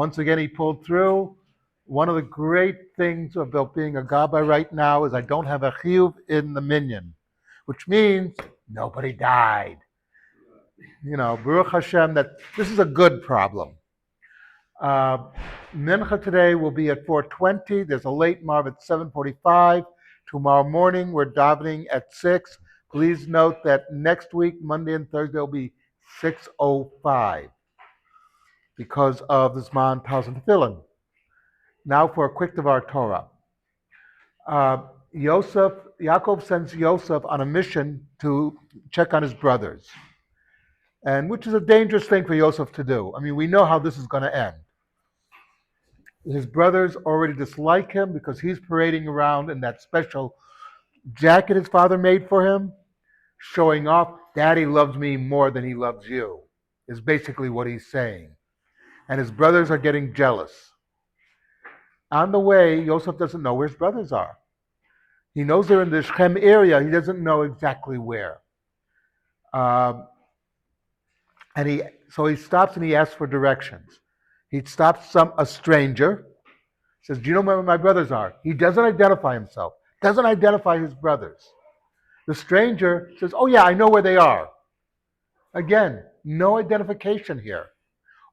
Once again, he pulled through. One of the great things about being a gabbai right now is I don't have a chiyuv in the minyan, which means nobody died. Baruch Hashem, that this is a good problem. Uh, Mincha today will be at 4:20. There's a late marv at 7:45. Tomorrow morning we're davening at 6. Please note that next week, Monday and Thursday, will be 6:05 because of the Zman Tazan Tefillin. Now for a quick Devar Torah. Yaakov sends Yosef on a mission to check on his brothers, and which is a dangerous thing for Yosef to do. I mean, we know how this is going to end. His brothers already dislike him because he's parading around in that special jacket his father made for him, showing off, Daddy loves me more than he loves you, is basically what he's saying. And his brothers are getting jealous. On the way, Yosef doesn't know where his brothers are. He knows they're in the Shechem area. He doesn't know exactly where. So he stops and he asks for directions. He stops a stranger, says, do you know where my brothers are? He doesn't identify himself, doesn't identify his brothers. The stranger says, oh yeah, I know where they are. Again, no identification here.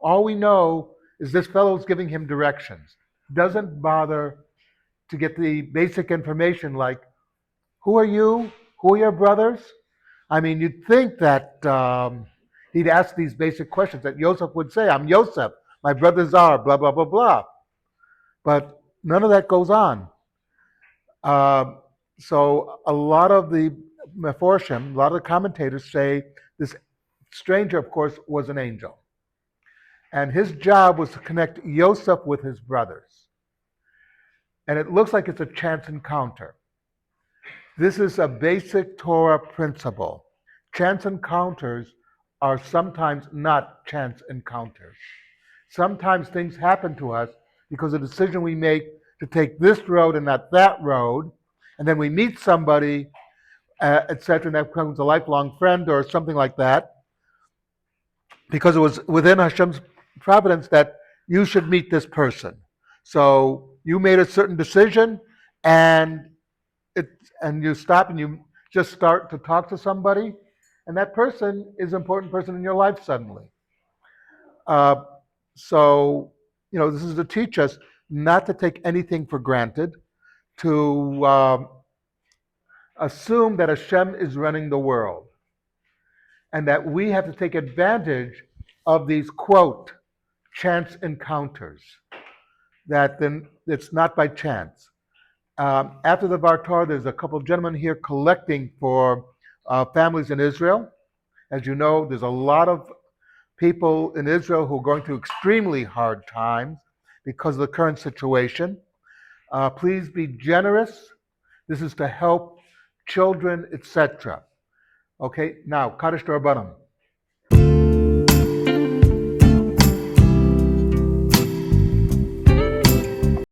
All we know is this fellow's giving him directions. Doesn't bother to get the basic information like, who are you? Who are your brothers? I mean, you'd think that he'd ask these basic questions that Yosef would say, I'm Yosef, my brothers are, blah, blah, blah, blah. But none of that goes on. So a lot of the Meforshim, a lot of the commentators say this stranger, of course, was an angel. And his job was to connect Yosef with his brothers. And it looks like it's a chance encounter. This is a basic Torah principle. Chance encounters are sometimes not chance encounters. Sometimes things happen to us because of a decision we make to take this road and not that road, and then we meet somebody, etc., and that becomes a lifelong friend or something like that, because it was within Hashem's providence that you should meet this person. So you made a certain decision, and you stop and you just start to talk to somebody, and that person is an important person in your life suddenly. So this is to teach us not to take anything for granted, to assume that Hashem is running the world, and that we have to take advantage of these, quote, chance encounters, that then it's not by chance. After the Bar Torah, there's a couple of gentlemen here collecting for families in Israel. As you know, there's a lot of people in Israel who are going through extremely hard times because of the current situation. Please be generous. This is to help children, etc. Okay, now, Kaddish D'Rabbanan.